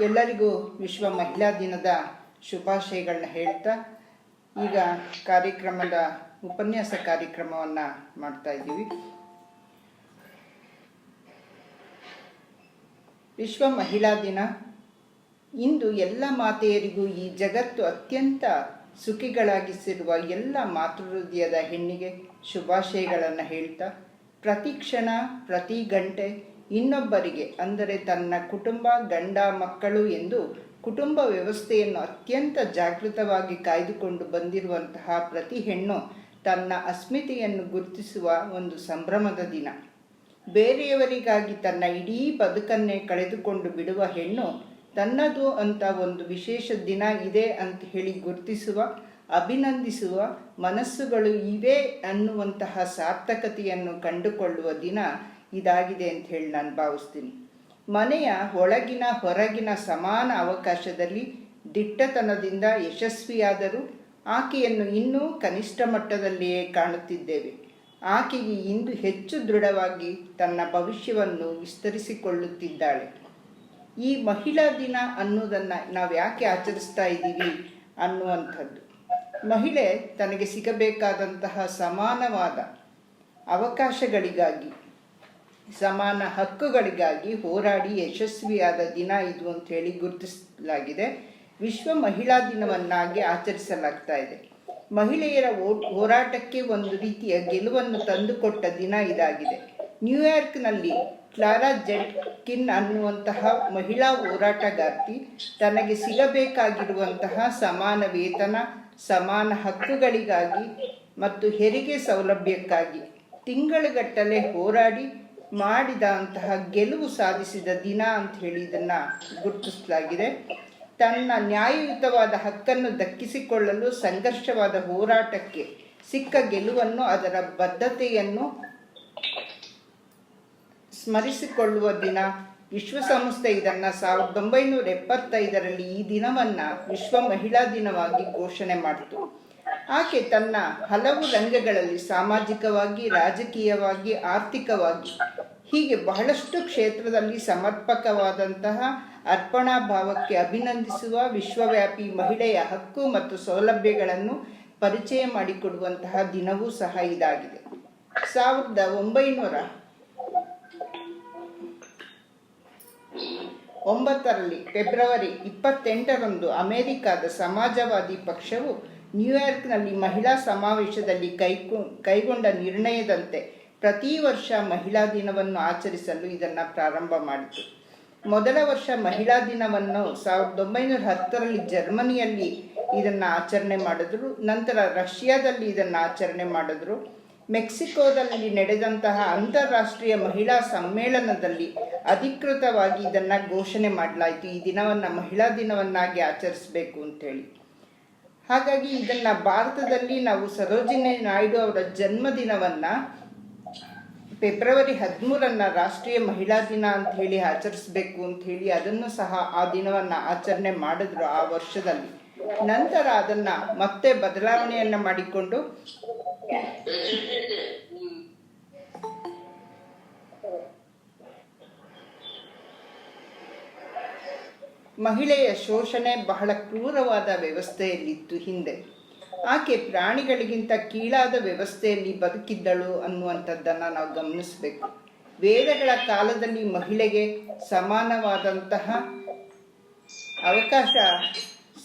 ಎಲ್ಲರಿಗೂ ವಿಶ್ವ ಮಹಿಳಾ ದಿನದ ಶುಭಾಶಯಗಳನ್ನ ಹೇಳ್ತಾ ಈಗ ಕಾರ್ಯಕ್ರಮದ ಉಪನ್ಯಾಸ ಕಾರ್ಯಕ್ರಮವನ್ನು ಮಾಡ್ತಾ ಇದ್ದೀವಿ. ವಿಶ್ವ ಮಹಿಳಾ ದಿನ ಇಂದು ಎಲ್ಲ ಮಾತೆಯರಿಗೂ ಈ ಜಗತ್ತು ಅತ್ಯಂತ ಸುಖಿಗಳಾಗಿಸಿರುವ ಎಲ್ಲ ಮಾತೃಹೃದಯದ ಹೆಣ್ಣಿಗೆ ಶುಭಾಶಯಗಳನ್ನು ಹೇಳ್ತಾ ಪ್ರತಿ ಕ್ಷಣ ಪ್ರತಿ ಗಂಟೆ ಇನ್ನೊಬ್ಬರಿಗೆ ಅಂದರೆ ತನ್ನ ಕುಟುಂಬ ಗಂಡ ಮಕ್ಕಳು ಎಂದು ಕುಟುಂಬ ವ್ಯವಸ್ಥೆಯನ್ನು ಅತ್ಯಂತ ಜಾಗೃತವಾಗಿ ಕಾಯ್ದುಕೊಂಡು ಬಂದಿರುವಂತಹ ಪ್ರತಿ ಹೆಣ್ಣು ತನ್ನ ಅಸ್ಮಿತೆಯನ್ನು ಗುರುತಿಸುವ ಒಂದು ಸಂಭ್ರಮದ ದಿನ. ಬೇರೆಯವರಿಗಾಗಿ ತನ್ನ ಇಡೀ ಬದುಕನ್ನೇ ಕಳೆದುಕೊಂಡು ಬಿಡುವ ಹೆಣ್ಣು ತನ್ನದು ಅಂತ ಒಂದು ವಿಶೇಷ ದಿನ ಇದೆ ಅಂತ ಹೇಳಿ ಗುರುತಿಸುವ, ಅಭಿನಂದಿಸುವ ಮನಸ್ಸುಗಳು ಇವೆ ಅನ್ನುವಂತಹ ಸಾರ್ಥಕತೆಯನ್ನು ಕಂಡುಕೊಳ್ಳುವ ದಿನ ಇದಾಗಿದೆ ಅಂತ ಹೇಳಿ ನಾನು ಭಾವಿಸ್ತೀನಿ. ಮನೆಯ ಒಳಗಿನ ಹೊರಗಿನ ಸಮಾನ ಅವಕಾಶದಲ್ಲಿ ದಿಟ್ಟತನದಿಂದ ಯಶಸ್ವಿಯಾದರೂ ಆಕೆಯನ್ನು ಇನ್ನೂ ಕನಿಷ್ಠ ಮಟ್ಟದಲ್ಲಿಯೇ ಕಾಣುತ್ತಿದ್ದೇವೆ. ಆಕೆಗೆ ಇಂದು ಹೆಚ್ಚು ದೃಢವಾಗಿ ತನ್ನ ಭವಿಷ್ಯವನ್ನು ವಿಸ್ತರಿಸಿಕೊಳ್ಳುತ್ತಿದ್ದಾಳೆ. ಈ ಮಹಿಳಾ ದಿನ ಅನ್ನೋದನ್ನು ನಾವು ಯಾಕೆ ಆಚರಿಸ್ತಾ ಇದ್ದೀವಿ ಅನ್ನುವಂಥದ್ದು, ಮಹಿಳೆ ತನಗೆ ಸಿಗಬೇಕಾದಂತಹ ಸಮಾನವಾದ ಅವಕಾಶಗಳಿಗಾಗಿ, ಸಮಾನ ಹಕ್ಕುಗಳಿಗಾಗಿ ಹೋರಾಡಿ ಯಶಸ್ವಿಯಾದ ದಿನ ಇದು ಅಂತ ಹೇಳಿ ಗುರುತಿಸಲಾಗಿದೆ. ವಿಶ್ವ ಮಹಿಳಾ ದಿನವನ್ನಾಗಿ ಆಚರಿಸಲಾಗ್ತಾ ಇದೆ. ಮಹಿಳೆಯರ ಹೋರಾಟಕ್ಕೆ ಒಂದು ರೀತಿಯ ಗೆಲುವನ್ನು ತಂದುಕೊಟ್ಟ ದಿನ ಇದಾಗಿದೆ. ನ್ಯೂಯಾರ್ಕ್ನಲ್ಲಿ ಕ್ಲಾರಾ ಜೆಟ್ಕಿನ್ ಅನ್ನುವಂತಹ ಮಹಿಳಾ ಹೋರಾಟಗಾರ್ತಿ ತನಗೆ ಸಿಗಬೇಕಾಗಿರುವಂತಹ ಸಮಾನ ವೇತನ, ಸಮಾನ ಹಕ್ಕುಗಳಿಗಾಗಿ ಮತ್ತು ಹೆರಿಗೆ ಸೌಲಭ್ಯಕ್ಕಾಗಿ ತಿಂಗಳುಗಟ್ಟಲೆ ಹೋರಾಡಿ ಮಾಡಿದಂತಹ ಗೆಲುವು ಸಾಧಿಸಿದ ದಿನ ಅಂತ ಹೇಳಿ ಇದನ್ನು ಗುರುತಿಸಲಾಗಿದೆ. ತನ್ನ ನ್ಯಾಯಯುತವಾದ ಹಕ್ಕನ್ನು ದಕ್ಕಿಸಿಕೊಳ್ಳಲು ಸಂಘರ್ಷವಾದ ಹೋರಾಟಕ್ಕೆ ಸಿಕ್ಕ ಗೆಲುವನ್ನು, ಅದರ ಬದ್ಧತೆಯನ್ನು ಸ್ಮರಿಸಿಕೊಳ್ಳುವ ದಿನ. ವಿಶ್ವಸಂಸ್ಥೆ ಇದನ್ನು 1975ರಲ್ಲಿ ಈ ದಿನವನ್ನು ವಿಶ್ವ ಮಹಿಳಾ ದಿನವಾಗಿ ಘೋಷಣೆ ಮಾಡಿತು. ಆಕೆ ತನ್ನ ಹಲವು ರಂಗಗಳಲ್ಲಿ ಸಾಮಾಜಿಕವಾಗಿ, ರಾಜಕೀಯವಾಗಿ, ಆರ್ಥಿಕವಾಗಿ ಹೀಗೆ ಬಹಳಷ್ಟು ಕ್ಷೇತ್ರದಲ್ಲಿ ಸಮರ್ಪಕವಾದಂತಹ ಅರ್ಪಣಾ ಭಾವಕ್ಕೆ ಅಭಿನಂದಿಸುವ ವಿಶ್ವವ್ಯಾಪಿ ಮಹಿಳೆಯ ಹಕ್ಕು ಮತ್ತು ಸೌಲಭ್ಯಗಳನ್ನು ಪರಿಚಯ ಮಾಡಿಕೊಡುವಂತಹ ದಿನವೂ ಸಹ ಇದಾಗಿದೆ. 1909ರಲ್ಲಿ ಫೆಬ್ರವರಿ 28ರಂದು ಅಮೆರಿಕಾದ ಸಮಾಜವಾದಿ ಪಕ್ಷವು ನ್ಯೂಯಾರ್ಕ್ನಲ್ಲಿ ಮಹಿಳಾ ಸಮಾವೇಶದಲ್ಲಿ ಕೈಗೊಂಡ ನಿರ್ಣಯದಂತೆ ಪ್ರತಿ ವರ್ಷ ಮಹಿಳಾ ದಿನವನ್ನು ಆಚರಿಸಲು ಇದನ್ನು ಪ್ರಾರಂಭ ಮಾಡಿತು. ಮೊದಲ ವರ್ಷ ಮಹಿಳಾ ದಿನವನ್ನು 1910ರಲ್ಲಿ ಜರ್ಮನಿಯಲ್ಲಿ ಇದನ್ನು ಆಚರಣೆ ಮಾಡಿದ್ರು. ನಂತರ ರಷ್ಯಾದಲ್ಲಿ ಇದನ್ನು ಆಚರಣೆ ಮಾಡಿದ್ರು. ಮೆಕ್ಸಿಕೋದಲ್ಲಿ ನಡೆದಂತಹ ಅಂತಾರಾಷ್ಟ್ರೀಯ ಮಹಿಳಾ ಸಮ್ಮೇಳನದಲ್ಲಿ ಅಧಿಕೃತವಾಗಿ ಇದನ್ನು ಘೋಷಣೆ ಮಾಡಲಾಯಿತು. ಈ ದಿನವನ್ನು ಮಹಿಳಾ ದಿನವನ್ನಾಗಿ ಆಚರಿಸಬೇಕು ಅಂತೇಳಿ. ಹಾಗಾಗಿ ಇದನ್ನು ಭಾರತದಲ್ಲಿ ನಾವು ಸರೋಜಿನಿ ನಾಯ್ಡು ಅವರ ಜನ್ಮದಿನವನ್ನು ಫೆಬ್ರವರಿ 13 ರಾಷ್ಟ್ರೀಯ ಮಹಿಳಾ ದಿನ ಅಂತ ಹೇಳಿ ಆಚರಿಸಬೇಕು ಅಂತ ಹೇಳಿ ಅದನ್ನು ಸಹ ಆ ದಿನವನ್ನು ಆಚರಣೆ ಮಾಡಿದ್ರು ಆ ವರ್ಷದಲ್ಲಿ. ನಂತರ ಅದನ್ನು ಮತ್ತೆ ಬದಲಾವಣೆಯನ್ನು ಮಾಡಿಕೊಂಡು ಮಹಿಳೆಯ ಶೋಷಣೆ ಬಹಳ ಕ್ರೂರವಾದ ವ್ಯವಸ್ಥೆಯಲ್ಲಿತ್ತು ಹಿಂದೆ. ಆಕೆ ಪ್ರಾಣಿಗಳಿಗಿಂತ ಕೀಳಾದ ವ್ಯವಸ್ಥೆಯಲ್ಲಿ ಬದುಕಿದ್ದಳು ಅನ್ನುವಂಥದ್ದನ್ನು ನಾವು ಗಮನಿಸಬೇಕು. ವೇದಗಳ ಕಾಲದಲ್ಲಿ ಮಹಿಳೆಗೆ ಸಮಾನವಾದಂತಹ ಅವಕಾಶ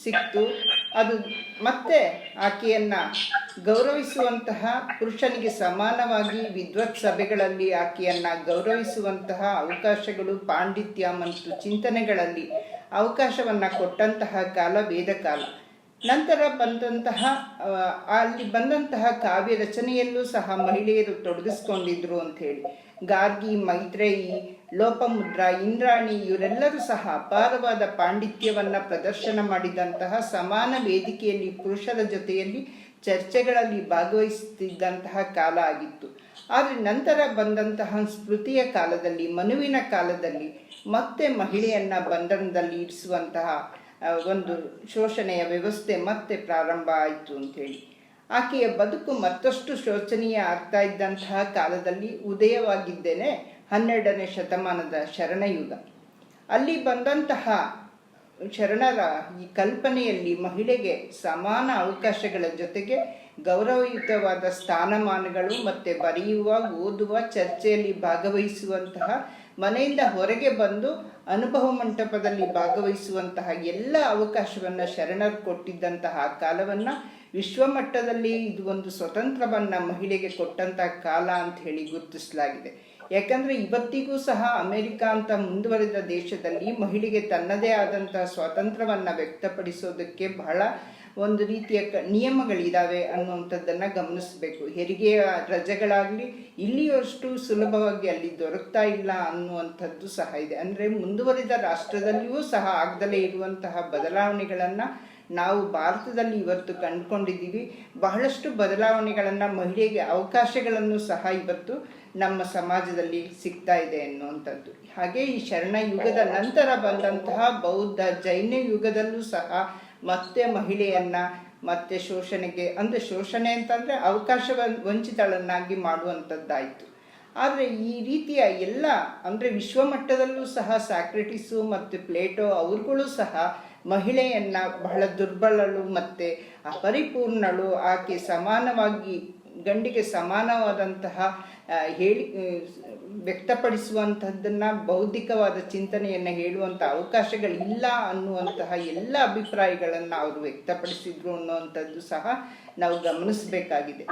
ಸಿಕ್ತು. ಅದು ಮತ್ತೆ ಆಕೆಯನ್ನು ಗೌರವಿಸುವಂತಹ, ಪುರುಷನಿಗೆ ಸಮಾನವಾಗಿ ವಿದ್ವತ್ ಸಭೆಗಳಲ್ಲಿ ಆಕೆಯನ್ನು ಗೌರವಿಸುವಂತಹ ಅವಕಾಶಗಳು, ಪಾಂಡಿತ್ಯ ಮತ್ತು ಚಿಂತನೆಗಳಲ್ಲಿ ಅವಕಾಶವನ್ನು ಕೊಟ್ಟಂತಹ ಕಾಲ ವೇದಕಾಲ. ನಂತರ ಅಲ್ಲಿ ಬಂದಂತಹ ಕಾವ್ಯ ರಚನೆಯಲ್ಲೂ ಸಹ ಮಹಿಳೆಯರು ತೊಡಗಿಸ್ಕೊಂಡಿದ್ರು ಅಂಥೇಳಿ ಗಾರ್ಗಿ, ಮೈತ್ರೇಯಿ, ಲೋಪಮುದ್ರಾ, ಇಂದ್ರಾಣಿ ಇವರೆಲ್ಲರೂ ಸಹ ಅಪಾರವಾದ ಪಾಂಡಿತ್ಯವನ್ನು ಪ್ರದರ್ಶನ ಮಾಡಿದಂತಹ, ಸಮಾನ ವೇದಿಕೆಯಲ್ಲಿ ಪುರುಷರ ಜೊತೆಯಲ್ಲಿ ಚರ್ಚೆಗಳಲ್ಲಿ ಭಾಗವಹಿಸುತ್ತಿದ್ದಂತಹ ಕಾಲ ಆಗಿತ್ತು. ಆದರೆ ನಂತರ ಬಂದಂತಹ ಸ್ಮೃತಿಯ ಕಾಲದಲ್ಲಿ, ಮನುವಿನ ಕಾಲದಲ್ಲಿ ಮತ್ತೆ ಮಹಿಳೆಯನ್ನು ಬಂಧನದಲ್ಲಿ ಇರಿಸುವಂತಹ ಒಂದು ಶೋಷಣೆಯ ವ್ಯವಸ್ಥೆ ಮತ್ತೆ ಪ್ರಾರಂಭ ಆಯಿತು ಅಂಥೇಳಿ. ಆಕೆಯ ಬದುಕು ಮತ್ತಷ್ಟು ಶೋಚನೀಯ ಆಗ್ತಾ ಇದ್ದಂತಹ ಕಾಲದಲ್ಲಿ ಉದಯವಾಗಿದ್ದೇನೆ 12ನೇ ಶತಮಾನದ ಶರಣಯುಗ. ಅಲ್ಲಿ ಬಂದಂತಹ ಶರಣರ ಈ ಕಲ್ಪನೆಯಲ್ಲಿ ಮಹಿಳೆಗೆ ಸಮಾನ ಅವಕಾಶಗಳ ಜೊತೆಗೆ ಗೌರವಯುತವಾದ ಸ್ಥಾನಮಾನಗಳು ಮತ್ತು ಬರೆಯುವ, ಓದುವ, ಚರ್ಚೆಯಲ್ಲಿ ಭಾಗವಹಿಸುವಂತಹ, ಮನೆಯಿಂದ ಹೊರಗೆ ಬಂದು ಅನುಭವ ಮಂಟಪದಲ್ಲಿ ಭಾಗವಹಿಸುವಂತಹ ಎಲ್ಲ ಅವಕಾಶವನ್ನು ಶರಣರು ಕೊಟ್ಟಿದ್ದಂತಹ ಕಾಲವನ್ನು ವಿಶ್ವಮಟ್ಟದಲ್ಲಿ ಇದು ಒಂದು ಸ್ವತಂತ್ರವನ್ನು ಮಹಿಳೆಗೆ ಕೊಟ್ಟಂತಹ ಕಾಲ ಅಂತ ಹೇಳಿ ಗುರುತಿಸಲಾಗಿದೆ. ಯಾಕಂದರೆ ಇವತ್ತಿಗೂ ಸಹ ಅಮೆರಿಕ ಅಂತ ಮುಂದುವರಿದ ದೇಶದಲ್ಲಿ ಮಹಿಳೆಗೆ ತನ್ನದೇ ಆದಂತಹ ಸ್ವಾತಂತ್ರ್ಯವನ್ನು ವ್ಯಕ್ತಪಡಿಸೋದಕ್ಕೆ ಬಹಳ ಒಂದು ರೀತಿಯ ನಿಯಮಗಳಿದ್ದಾವೆ ಅನ್ನುವಂಥದ್ದನ್ನು ಗಮನಿಸಬೇಕು. ಹೆರಿಗೆಯ ರಜೆಗಳಾಗಲಿ ಇಲ್ಲಿಯಷ್ಟು ಸುಲಭವಾಗಿ ಅಲ್ಲಿ ದೊರಕ್ತಾ ಇಲ್ಲ ಅನ್ನುವಂಥದ್ದು ಸಹ ಇದೆ. ಅಂದರೆ ಮುಂದುವರಿದ ರಾಷ್ಟ್ರದಲ್ಲಿಯೂ ಸಹ ಆಗದಲೇ ಇರುವಂತಹ ಬದಲಾವಣೆಗಳನ್ನು ನಾವು ಭಾರತದಲ್ಲಿ ಇವತ್ತು ಕಂಡುಕೊಂಡಿದ್ದೀವಿ. ಬಹಳಷ್ಟು ಬದಲಾವಣೆಗಳನ್ನು, ಮಹಿಳೆಗೆ ಅವಕಾಶಗಳನ್ನು ಸಹ ಇವತ್ತು ನಮ್ಮ ಸಮಾಜದಲ್ಲಿ ಸಿಗ್ತಾ ಇದೆ ಅನ್ನುವಂಥದ್ದು. ಹಾಗೆ ಈ ಶರಣ ಯುಗದ ನಂತರ ಬಂದಂತಹ ಬೌದ್ಧ, ಜೈನ ಯುಗದಲ್ಲೂ ಸಹ ಮತ್ತೆ ಮಹಿಳೆಯನ್ನು ಮತ್ತೆ ಶೋಷಣೆಗೆ, ಅಂದರೆ ಶೋಷಣೆ ಅಂತಂದರೆ ಅವಕಾಶ ವಂಚಿತಳನ್ನಾಗಿ ಮಾಡುವಂಥದ್ದಾಯಿತು. ಆದರೆ ಈ ರೀತಿಯ ಎಲ್ಲ, ಅಂದರೆ ವಿಶ್ವಮಟ್ಟದಲ್ಲೂ ಸಹ ಸಾಕ್ರೆಟಿಸು ಮತ್ತು ಪ್ಲೇಟೋ ಅವ್ರುಗಳು ಸಹ ಮಹಿಳೆಯನ್ನು ಬಹಳ ದುರ್ಬಲಳು ಮತ್ತು ಅಪರಿಪೂರ್ಣಳು, ಆಕೆ ಸಮಾನವಾಗಿ ಗಂಡಿಗೆ ಸಮಾನವಾದಂತಹ ವ್ಯಕ್ತಪಡಿಸುವಂಥದ್ದನ್ನು, ಬೌದ್ಧಿಕವಾದ ಚಿಂತನೆಯನ್ನು ಹೇಳುವಂಥ ಅವಕಾಶಗಳಿಲ್ಲ ಅನ್ನುವಂತಹ ಎಲ್ಲ ಅಭಿಪ್ರಾಯಗಳನ್ನು ಅವರು ವ್ಯಕ್ತಪಡಿಸಿದ್ರು ಅನ್ನುವಂಥದ್ದು ಸಹ ನಾವು ಗಮನಿಸಬೇಕಾಗಿದೆ.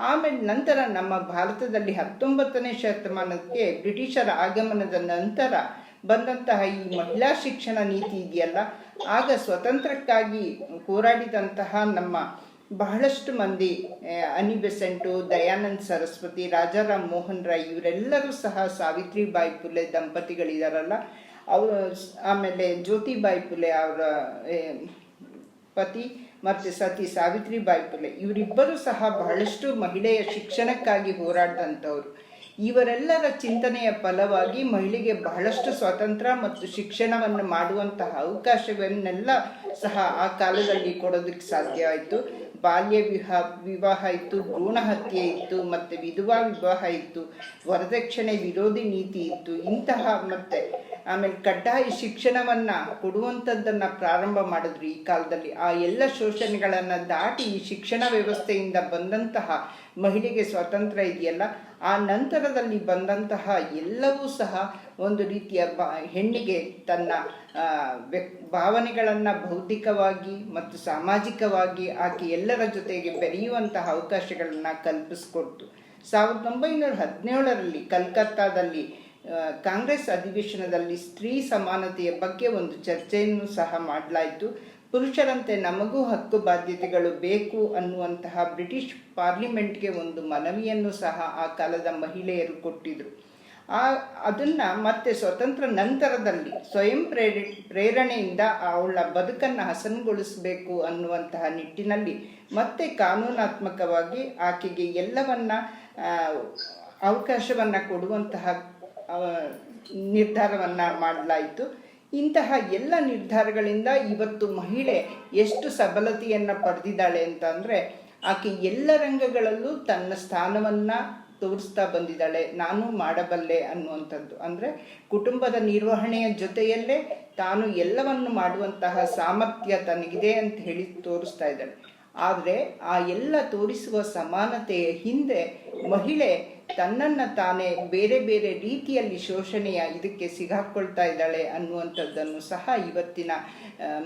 ಆಮೇಲೆ ನಂತರ ನಮ್ಮ ಭಾರತದಲ್ಲಿ 19ನೇ ಶತಮಾನಕ್ಕೆ ಬ್ರಿಟಿಷರ ಆಗಮನದ ನಂತರ ಬಂದಂತಹ ಈ ಮಹಿಳಾ ಶಿಕ್ಷಣ ನೀತಿ ಇದೆಯಲ್ಲ, ಆಗ ಸ್ವತಂತ್ರಕ್ಕಾಗಿ ಹೋರಾಡಿದಂತಹ ನಮ್ಮ ಬಹಳಷ್ಟು ಮಂದಿ, ಅನಿ ಬೆಸೆಂಟು, ದಯಾನಂದ ಸರಸ್ವತಿ, ರಾಜಾರಾಮ್ ಮೋಹನ್ ರಾಯ್, ಇವರೆಲ್ಲರೂ ಸಹ ಸಾವಿತ್ರಿಬಾಯಿ ಫುಲೆ ದಂಪತಿಗಳಿದಾರಲ್ಲ ಅವರು, ಆಮೇಲೆ ಜ್ಯೋತಿಬಾಯಿ ಫುಲೆ ಅವರ ಪತಿ ಮತ್ತು ಸತಿ ಸಾವಿತ್ರಿಬಾಯಿ ಫುಲೆ, ಇವರಿಬ್ಬರೂ ಸಹ ಬಹಳಷ್ಟು ಮಹಿಳೆಯ ಶಿಕ್ಷಣಕ್ಕಾಗಿ ಹೋರಾಡಿದಂಥವ್ರು. ಇವರೆಲ್ಲರ ಚಿಂತನೆಯ ಫಲವಾಗಿ ಮಹಿಳೆಗೆ ಬಹಳಷ್ಟು ಸ್ವಾತಂತ್ರ್ಯ ಮತ್ತು ಶಿಕ್ಷಣವನ್ನು ಮಾಡುವಂತಹ ಅವಕಾಶವನ್ನೆಲ್ಲ ಸಹ ಆ ಕಾಲದಲ್ಲಿ ಕೊಡೋದಕ್ಕೆ ಸಾಧ್ಯ ಆಯಿತು. ಬಾಲ್ಯ ವಿವಾಹ ಇತ್ತು, ಭ್ರೂಣ ಹತ್ಯೆ ಇತ್ತು, ಮತ್ತು ವಿಧವಾ ವಿವಾಹ ಇತ್ತು, ವರದಕ್ಷಿಣೆ ವಿರೋಧಿ ನೀತಿ ಇತ್ತು. ಇಂತಹ ಮತ್ತು ಆಮೇಲೆ ಕಡ್ಡಾಯ ಶಿಕ್ಷಣವನ್ನು ಕೊಡುವಂಥದ್ದನ್ನು ಪ್ರಾರಂಭ ಮಾಡಿದ್ರು ಈ ಕಾಲದಲ್ಲಿ. ಆ ಎಲ್ಲ ಶೋಷಣೆಗಳನ್ನು ದಾಟಿ ಈ ಶಿಕ್ಷಣ ವ್ಯವಸ್ಥೆಯಿಂದ ಬಂದಂತಹ ಮಹಿಳೆಗೆ ಸ್ವಾತಂತ್ರ್ಯ ಇದೆಯಲ್ಲ, ಆ ನಂತರದಲ್ಲಿ ಬಂದಂತಹ ಎಲ್ಲವೂ ಸಹ ಒಂದು ರೀತಿಯ ಹೆಣ್ಣಿಗೆ ತನ್ನ ಭಾವನೆಗಳನ್ನು ಬೌದ್ಧಿಕವಾಗಿ ಮತ್ತು ಸಾಮಾಜಿಕವಾಗಿ ಆಕೆ ಎಲ್ಲರ ಜೊತೆಗೆ ಬೆರೆಯುವಂತಹ ಅವಕಾಶಗಳನ್ನು ಕಲ್ಪಿಸಿಕೊಡ್ತು. 1917ರಲ್ಲಿ ಕಲ್ಕತ್ತಾದಲ್ಲಿ ಕಾಂಗ್ರೆಸ್ ಅಧಿವೇಶನದಲ್ಲಿ ಸ್ತ್ರೀ ಸಮಾನತೆಯ ಬಗ್ಗೆ ಒಂದು ಚರ್ಚೆಯನ್ನು ಸಹ ಮಾಡಲಾಯಿತು. ಪುರುಷರಂತೆ ನಮಗೂ ಹಕ್ಕು ಬಾಧ್ಯತೆಗಳು ಬೇಕು ಅನ್ನುವಂತಹ ಬ್ರಿಟಿಷ್ ಪಾರ್ಲಿಮೆಂಟ್ಗೆ ಒಂದು ಮನವಿಯನ್ನು ಸಹ ಆ ಕಾಲದ ಮಹಿಳೆಯರು ಕೊಟ್ಟಿದ್ರು. ಅದನ್ನು ಮತ್ತೆ ಸ್ವತಂತ್ರ ನಂತರದಲ್ಲಿ ಸ್ವಯಂ ಪ್ರೇರಣೆಯಿಂದ ಅವಳ ಬದುಕನ್ನು ಹಸನುಗೊಳಿಸಬೇಕು ಅನ್ನುವಂತಹ ನಿಟ್ಟಿನಲ್ಲಿ ಮತ್ತೆ ಕಾನೂನಾತ್ಮಕವಾಗಿ ಆಕೆಗೆ ಎಲ್ಲವನ್ನ ಅವಕಾಶವನ್ನು ಕೊಡುವಂತಹ ನಿರ್ಧಾರವನ್ನು ಮಾಡಲಾಯಿತು. ಇಂತಹ ಎಲ್ಲ ನಿರ್ಧಾರಗಳಿಂದ ಇವತ್ತು ಮಹಿಳೆ ಎಷ್ಟು ಸಬಲತೆಯನ್ನು ಪಡೆದಿದ್ದಾಳೆ ಅಂತಂದರೆ, ಆಕೆ ಎಲ್ಲ ರಂಗಗಳಲ್ಲೂ ತನ್ನ ಸ್ಥಾನವನ್ನು ತೋರಿಸ್ತಾ ಬಂದಿದ್ದಾಳೆ. ನಾನು ಮಾಡಬಲ್ಲೆ ಅನ್ನುವಂಥದ್ದು, ಅಂದರೆ ಕುಟುಂಬದ ನಿರ್ವಹಣೆಯ ಜೊತೆಯಲ್ಲೇ ತಾನು ಎಲ್ಲವನ್ನು ಮಾಡುವಂತಹ ಸಾಮರ್ಥ್ಯ ತನಗಿದೆ ಅಂತ ಹೇಳಿ ತೋರಿಸ್ತಾ ಇದ್ದಾಳೆ. ಆದರೆ ಆ ಎಲ್ಲ ತೋರಿಸುವ ಸಮಾನತೆಯ ಹಿಂದೆ ಮಹಿಳೆ ತನ್ನನ್ನು ತಾನೇ ಬೇರೆ ಬೇರೆ ರೀತಿಯಲ್ಲಿ ಶೋಷಣೆಯ ಇದಕ್ಕೆ ಸಿಗಾಕೊಳ್ತಾ ಇದ್ದಾಳೆ ಅನ್ನುವಂಥದ್ದನ್ನು ಸಹ ಇವತ್ತಿನ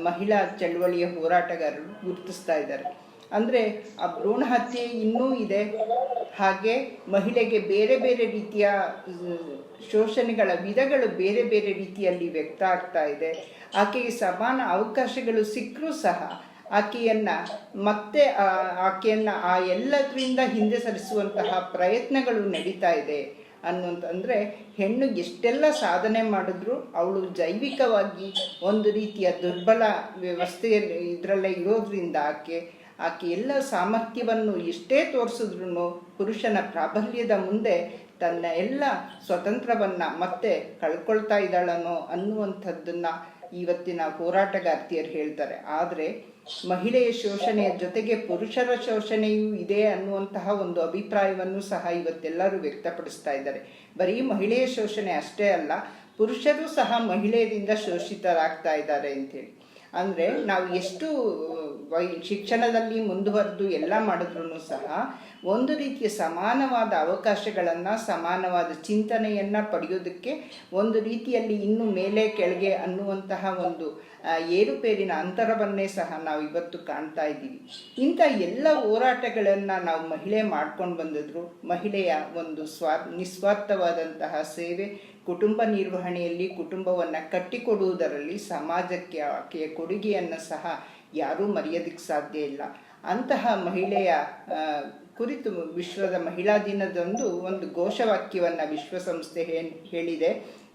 ಮಹಿಳಾ ಚಳವಳಿಯ ಹೋರಾಟಗಾರರು ಗುರುತಿಸ್ತಾ ಇದ್ದಾರೆ. ಅಂದರೆ ಆ ಭ್ರೂಣ ಹತ್ಯೆ ಇನ್ನೂ ಇದೆ, ಹಾಗೆ ಮಹಿಳೆಗೆ ಬೇರೆ ಬೇರೆ ರೀತಿಯ ಶೋಷಣೆಗಳ ವಿಧಗಳು ಬೇರೆ ಬೇರೆ ರೀತಿಯಲ್ಲಿ ವ್ಯಕ್ತ ಆಗ್ತಾ ಇದೆ. ಆಕೆಗೆ ಸಮಾನ ಅವಕಾಶಗಳು ಸಿಕ್ಕರೂ ಸಹ ಆಕೆಯನ್ನು ಆ ಎಲ್ಲದರಿಂದ ಹಿಂದೆ ಸರಿಸುವಂತಹ ಪ್ರಯತ್ನಗಳು ನಡೀತಾ ಇದೆ ಅಂದರೆ ಹೆಣ್ಣು ಎಷ್ಟೆಲ್ಲ ಸಾಧನೆ ಮಾಡಿದ್ರು ಅವಳು ಜೈವಿಕವಾಗಿ ಒಂದು ರೀತಿಯ ದುರ್ಬಲ ವ್ಯವಸ್ಥೆಯಲ್ಲಿ ಇದರಲ್ಲೇ ಇರೋದ್ರಿಂದ ಆಕೆ ಎಲ್ಲ ಸಾಮರ್ಥ್ಯವನ್ನು ಎಷ್ಟೇ ತೋರಿಸಿದ್ರು ಪುರುಷನ ಪ್ರಾಬಲ್ಯದ ಮುಂದೆ ತನ್ನ ಎಲ್ಲ ಸ್ವತಂತ್ರವನ್ನು ಮತ್ತೆ ಕಳ್ಕೊಳ್ತಾ ಇದ್ದಾಳನೋ ಅನ್ನುವಂಥದ್ದನ್ನು ಇವತ್ತಿನ ಹೋರಾಟಗಾರ್ತಿಯರು ಹೇಳ್ತಾರೆ. ಆದರೆ ಮಹಿಳೆಯ ಶೋಷಣೆಯ ಜೊತೆಗೆ ಪುರುಷರ ಶೋಷಣೆಯೂ ಇದೆ ಅನ್ನುವಂತಹ ಒಂದು ಅಭಿಪ್ರಾಯವನ್ನು ಸಹ ಇವತ್ತೆಲ್ಲರೂ ವ್ಯಕ್ತಪಡಿಸ್ತಾ ಇದ್ದಾರೆ. ಬರೀ ಮಹಿಳೆಯ ಶೋಷಣೆ ಅಷ್ಟೇ ಅಲ್ಲ, ಪುರುಷರು ಸಹ ಮಹಿಳೆಯರಿಂದ ಶೋಷಿತರಾಗ್ತಾ ಇದ್ದಾರೆ ಅಂಥೇಳಿ. ಅಂದರೆ ನಾವು ಎಷ್ಟು ಶಿಕ್ಷಣದಲ್ಲಿ ಮುಂದುವರೆದು ಎಲ್ಲ ಮಾಡಿದ್ರೂ ಸಹ ಒಂದು ರೀತಿಯ ಸಮಾನವಾದ ಅವಕಾಶಗಳನ್ನು, ಸಮಾನವಾದ ಚಿಂತನೆಯನ್ನು ಪಡೆಯೋದಕ್ಕೆ ಒಂದು ರೀತಿಯಲ್ಲಿ ಇನ್ನು ಮೇಲೆ ಕೆಳಗೆ ಅನ್ನುವಂತಹ ಒಂದು ಏರುಪೇರಿನ ಅಂತರವನ್ನೇ ಸಹ ನಾವು ಇವತ್ತು ಕಾಣ್ತಾ ಇದ್ದೀವಿ. ಇಂಥ ಎಲ್ಲ ಹೋರಾಟಗಳನ್ನು ನಾವು ಮಹಿಳೆ ಮಾಡ್ಕೊಂಡು ಬಂದಿದ್ರು. ಮಹಿಳೆಯ ಒಂದು ನಿಸ್ವಾರ್ಥವಾದಂತಹ ಸೇವೆ, ಕುಟುಂಬ ನಿರ್ವಹಣೆಯಲ್ಲಿ, ಕುಟುಂಬವನ್ನು ಕಟ್ಟಿಕೊಡುವುದರಲ್ಲಿ ಸಮಾಜಕ್ಕೆ ಆಕೆಯ ಕೊಡುಗೆಯನ್ನು ಸಹ ಯಾರೂ ಮರೆಯೋದಕ್ಕೆ ಸಾಧ್ಯ ಇಲ್ಲ. ಅಂತಹ ಮಹಿಳೆಯ ಕುರಿತು ವಿಶ್ವದ ಮಹಿಳಾ ದಿನದಂದು ಒಂದು ಘೋಷವಾಕ್ಯವನ್ನು ವಿಶ್ವಸಂಸ್ಥೆ ಹೇಳಿದೆ,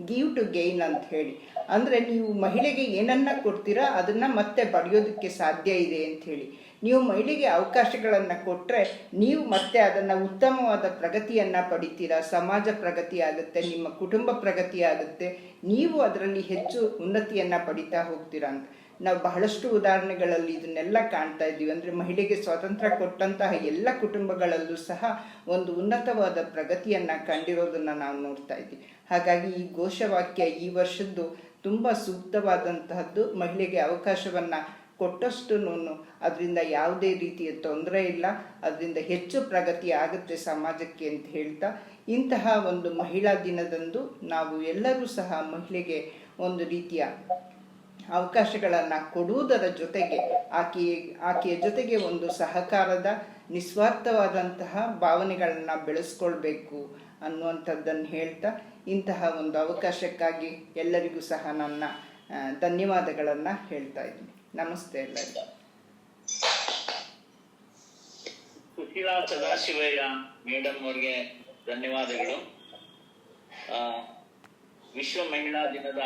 ಗಿವ್ ಟು ಗೈನ್ ಅಂತ ಹೇಳಿ. ಅಂದರೆ ನೀವು ಮಹಿಳೆಗೆ ಏನನ್ನ ಕೊಡ್ತೀರಾ ಅದನ್ನು ಮತ್ತೆ ಪಡೆಯೋದಕ್ಕೆ ಸಾಧ್ಯ ಇದೆ ಅಂತ ಹೇಳಿ. ನೀವು ಮಹಿಳೆಗೆ ಅವಕಾಶಗಳನ್ನು ಕೊಟ್ಟರೆ ನೀವು ಮತ್ತೆ ಅದನ್ನು ಉತ್ತಮವಾದ ಪ್ರಗತಿಯನ್ನು ಪಡಿತೀರಾ, ಸಮಾಜ ಪ್ರಗತಿ ಆಗುತ್ತೆ, ನಿಮ್ಮ ಕುಟುಂಬ ಪ್ರಗತಿ ಆಗುತ್ತೆ, ನೀವು ಅದರಲ್ಲಿ ಹೆಚ್ಚು ಉನ್ನತಿಯನ್ನು ಪಡಿತಾ ಹೋಗ್ತೀರಾ ಅಂತ. ನಾವು ಬಹಳಷ್ಟು ಉದಾಹರಣೆಗಳಲ್ಲಿ ಇದನ್ನೆಲ್ಲ ಕಾಣ್ತಾ ಇದ್ದೀವಿ. ಅಂದರೆ ಮಹಿಳೆಗೆ ಸ್ವಾತಂತ್ರ್ಯ ಕೊಟ್ಟಂತಹ ಎಲ್ಲ ಕುಟುಂಬಗಳಲ್ಲೂ ಸಹ ಒಂದು ಉನ್ನತವಾದ ಪ್ರಗತಿಯನ್ನು ಕಂಡಿರೋದನ್ನು ನಾವು ನೋಡ್ತಾ ಇದ್ದೀವಿ. ಹಾಗಾಗಿ ಈ ಘೋಷವಾಕ್ಯ ಈ ವರ್ಷದ್ದು ತುಂಬ ಸೂಕ್ತವಾದಂತಹದ್ದು. ಮಹಿಳೆಗೆ ಅವಕಾಶವನ್ನು ಕೊಟ್ಟಷ್ಟು ಅದರಿಂದ ಯಾವುದೇ ರೀತಿಯ ತೊಂದರೆ ಇಲ್ಲ, ಅದರಿಂದ ಹೆಚ್ಚು ಪ್ರಗತಿ ಆಗುತ್ತೆ ಸಮಾಜಕ್ಕೆ ಅಂತ ಹೇಳ್ತಾ, ಇಂತಹ ಒಂದು ಮಹಿಳಾ ದಿನದಂದು ನಾವು ಎಲ್ಲರೂ ಸಹ ಮಹಿಳೆಗೆ ಒಂದು ರೀತಿಯ ಅವಕಾಶಗಳನ್ನು ಕೊಡುವುದರ ಜೊತೆಗೆ ಆಕೆಯ ಜೊತೆಗೆ ಒಂದು ಸಹಕಾರದ ನಿಸ್ವಾರ್ಥವಾದಂತಹ ಭಾವನೆಗಳನ್ನು ಬೆಳೆಸ್ಕೊಳ್ಬೇಕು ಅನ್ನುವಂಥದ್ದನ್ನು ಹೇಳ್ತಾ, ಇಂತಹ ಒಂದು ಅವಕಾಶಕ್ಕಾಗಿ ಎಲ್ಲರಿಗೂ ಸಹ ನನ್ನ ಧನ್ಯವಾದಗಳನ್ನು ಹೇಳ್ತಾ ಇದ್ದೀನಿ. ನಮಸ್ತೆ ಎಲ್ಲರಿಗೂ. ಸುಶೀಲಾ ಸದಾಶಿವಯ್ಯ ಮೇಡಮ್ ಅವರಿಗೆ ಧನ್ಯವಾದಗಳು. ವಿಶ್ವ ಮಹಿಳಾ ದಿನದ